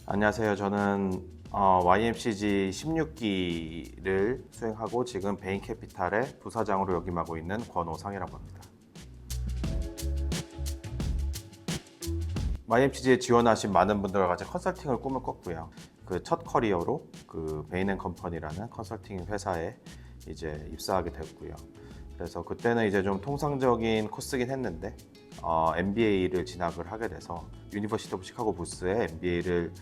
안녕하세요. 저는 YMCG 16기를 수행하고 지금 베인캐피탈의 부사장으로 역임하고 있는 권오상이라고 합니다. YMCG에 지원하신 많은 분들과 같이 컨설팅을 꿈을 꿨고요. 그 첫 커리어로 그 베인앤컴퍼니라는 컨설팅 회사에 이제 입사하게 됐고요. 그래서 그때는 이제 좀 통상적인 코스긴 했는데 MBA를 진학을 하게 돼서 유니버시티 오브 시카고 부스에 MBA를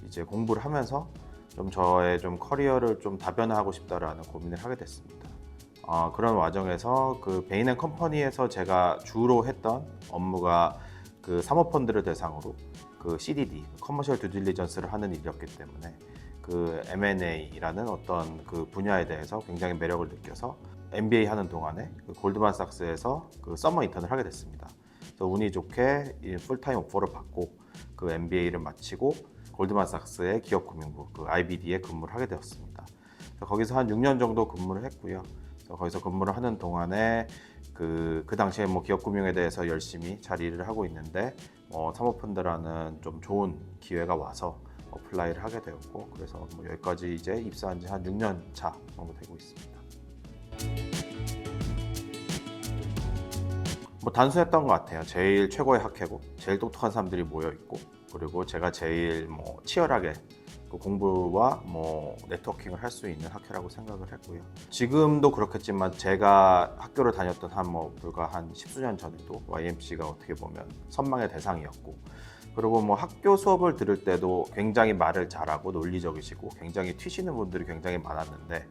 이제 공부를 하면서 좀 저의 좀 커리어를 좀 다변화하고 싶다라는 고민을 하게 됐습니다. 그런 와중에서 그 베인앤컴퍼니에서 제가 주로 했던 업무가 그 사모펀드를 대상으로 그 CDD, 커머셜 듀딜리전스를 하는 일이었기 때문에 그 M&A라는 어떤 그 분야에 대해서 굉장히 매력을 느껴서 MBA 하는 동안에 그 골드만삭스에서 그 서머 인턴을 하게 됐습니다. 그래서 운이 좋게 풀타임 오퍼를 받고 그 MBA를 마치고 골드만삭스의 기업금융부 그 IBD에 근무를 하게 되었습니다. 거기서 한 6년 정도 근무를 했고요. 거기서 근무를 하는 동안에 그 당시에 뭐 기업금융에 대해서 열심히 잘 일을 하고 있는데 사모펀드라는 좀 좋은 기회가 와서 어플라이를 하게 되었고, 그래서 뭐 여기까지 이제 입사한 지 한 6년 차 정도 되고 있습니다. 뭐 단순했던 것 같아요. 제일 최고의 학회고 제일 똑똑한 사람들이 모여 있고, 그리고 제가 제일 뭐 치열하게 그 공부와 뭐 네트워킹을 할 수 있는 학회라고 생각을 했고요. 지금도 그렇겠지만 제가 학교를 다녔던 한 뭐 불과 한 십수년 전에도 YMC가 어떻게 보면 선망의 대상이었고, 그리고 뭐 학교 수업을 들을 때도 굉장히 말을 잘하고 논리적이시고 굉장히 튀시는 분들이 굉장히 많았는데,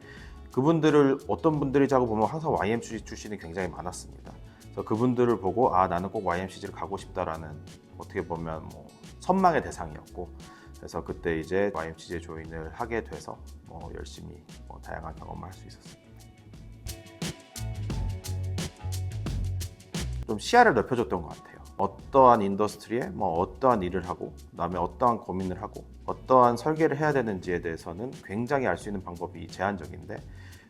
그분들을 어떤 분들이 자고 보면 항상 YMCG 출신이 굉장히 많았습니다. 그래서 그분들을 보고 나는 꼭 YMCG를 가고 싶다라는 어떻게 보면 뭐 선망의 대상이었고, 그래서 그때 이제 YMCG에 조인을 하게 돼서 열심히 다양한 경험을 할 수 있었습니다. 좀 시야를 넓혀줬던 것 같아요. 어떠한 인더스트리에 어떠한 일을 하고, 그다음에 어떠한 고민을 하고, 어떠한 설계를 해야 되는지에 대해서는 굉장히 알 수 있는 방법이 제한적인데,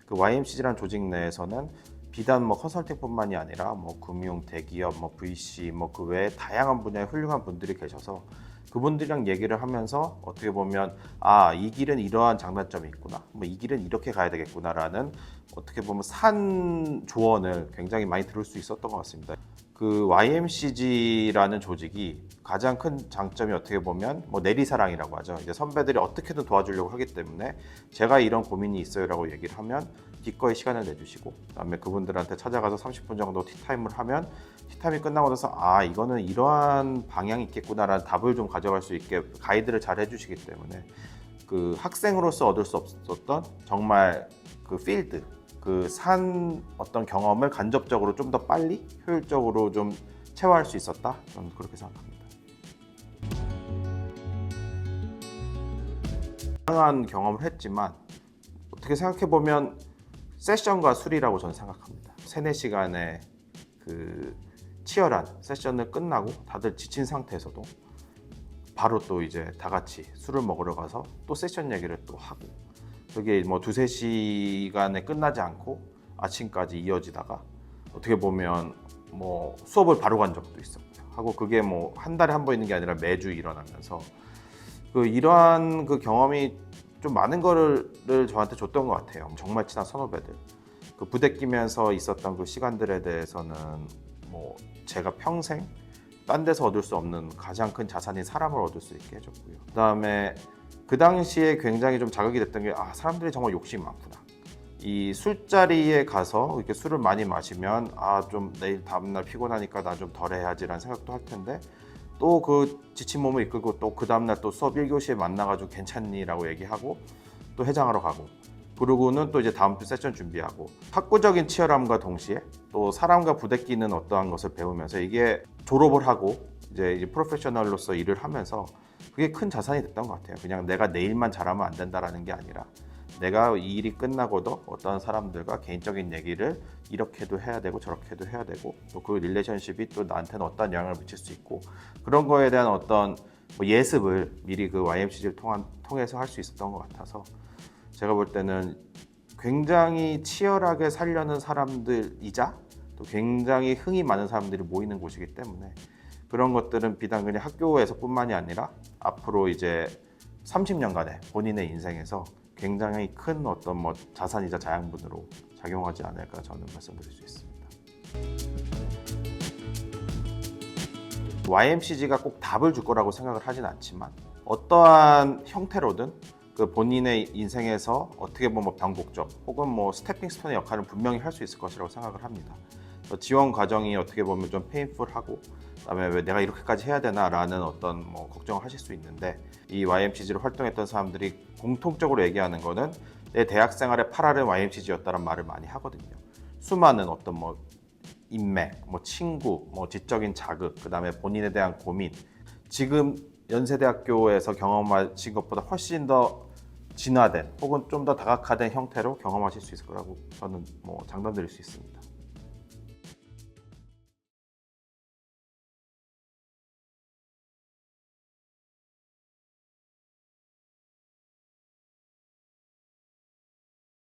그 YMCG라는 조직 내에서는 비단 컨설팅뿐만이 아니라 금융, 대기업, VC, 그 외에 다양한 분야의 훌륭한 분들이 계셔서 그분들이랑 얘기를 하면서 어떻게 보면 이 길은 이러한 장단점이 있구나, 이 길은 이렇게 가야 되겠구나라는 어떻게 보면 산 조언을 굉장히 많이 들을 수 있었던 것 같습니다. 그 YMCG라는 조직이 가장 큰 장점이 어떻게 보면 내리사랑이라고 하죠. 이제 선배들이 어떻게든 도와주려고 하기 때문에 제가 이런 고민이 있어요라고 얘기를 하면 기꺼이 시간을 내주시고, 그다음에 그분들한테 찾아가서 30분 정도 티타임을 하면 티타임이 끝나고 나서 이거는 이러한 방향이 있겠구나라는 답을 좀 가져갈 수 있게 가이드를 잘 해주시기 때문에 그 학생으로서 얻을 수 없었던 정말 그 필드, 그 산 어떤 경험을 간접적으로 좀 더 빨리 효율적으로 좀 체화할 수 있었다, 저는 그렇게 생각합니다. 다양한 경험을 했지만 어떻게 생각해 보면 세션과 술이라고 저는 생각합니다. 3-4시간의 그 치열한 세션을 끝나고 다들 지친 상태에서도 바로 또 이제 다 같이 술을 먹으러 가서 또 세션 얘기를 또 하고, 그게 2-3시간에 끝나지 않고 아침까지 이어지다가 어떻게 보면 수업을 바로 간 적도 있었고요. 하고 그게 한 달에 한 번 있는 게 아니라 매주 일어나면서 이러한 그 경험이 좀 많은 거를 저한테 줬던 것 같아요. 정말 친한 선후배들, 그 부대끼면서 있었던 그 시간들에 대해서는 제가 평생 딴 데서 얻을 수 없는 가장 큰 자산인 사람을 얻을 수 있게 해줬고요. 그다음에 그 당시에 굉장히 좀 자극이 됐던 게 사람들이 정말 욕심이 많구나. 이 술자리에 가서 이렇게 술을 많이 마시면 좀 내일 다음날 피곤하니까 나 좀 덜 해야지라는 생각도 할 텐데, 또 그 지친 몸을 이끌고 또 그 다음날 또 수업 1교시에 만나가지고 괜찮니? 라고 얘기하고 또 해장하러 가고, 그러고는 또 이제 다음 주 세션 준비하고, 학구적인 치열함과 동시에 또 사람과 부대끼는 어떠한 것을 배우면서 이게 졸업을 하고 이제 프로페셔널로서 일을 하면서 그게 큰 자산이 됐던 것 같아요. 그냥 내가 내일만 잘하면 안 된다라는 게 아니라 내가 이 일이 끝나고도 어떤 사람들과 개인적인 얘기를 이렇게도 해야 되고 저렇게도 해야 되고, 또 그 릴레이션십이 또 나한테는 어떤 영향을 미칠 수 있고, 그런 거에 대한 어떤 예습을 미리 그 YMCG를 통해서 할 수 있었던 것 같아서, 제가 볼 때는 굉장히 치열하게 살려는 사람들이자 또 굉장히 흥이 많은 사람들이 모이는 곳이기 때문에 그런 것들은 비단 그냥 학교에서뿐만이 아니라 앞으로 이제 30년간의 본인의 인생에서 굉장히 큰 어떤 뭐 자산이자 자양분으로 작용하지 않을까 저는 말씀드릴 수 있습니다. YMCG가 꼭 답을 줄 거라고 생각을 하진 않지만 어떠한 형태로든 그 본인의 인생에서 어떻게 보면 뭐 변곡점 혹은 뭐 스태핑 스톤의 역할은 분명히 할 수 있을 것이라고 생각을 합니다. 지원 과정이 어떻게 보면 좀 페인풀하고 그다음에 왜 내가 이렇게까지 해야 되나라는 어떤 뭐 걱정을 하실 수 있는데 이 YMCG로 활동했던 사람들이 공통적으로 얘기하는 거는 내 대학 생활의 8할은 YMCG였다는 말을 많이 하거든요. 수많은 어떤 뭐 인맥, 뭐 친구, 뭐 지적인 자극, 그다음에 본인에 대한 고민, 지금 연세대학교에서 경험하신 것보다 훨씬 더 진화된 혹은 좀 더 다각화된 형태로 경험하실 수 있을 거라고 저는 뭐 장담드릴 수 있습니다.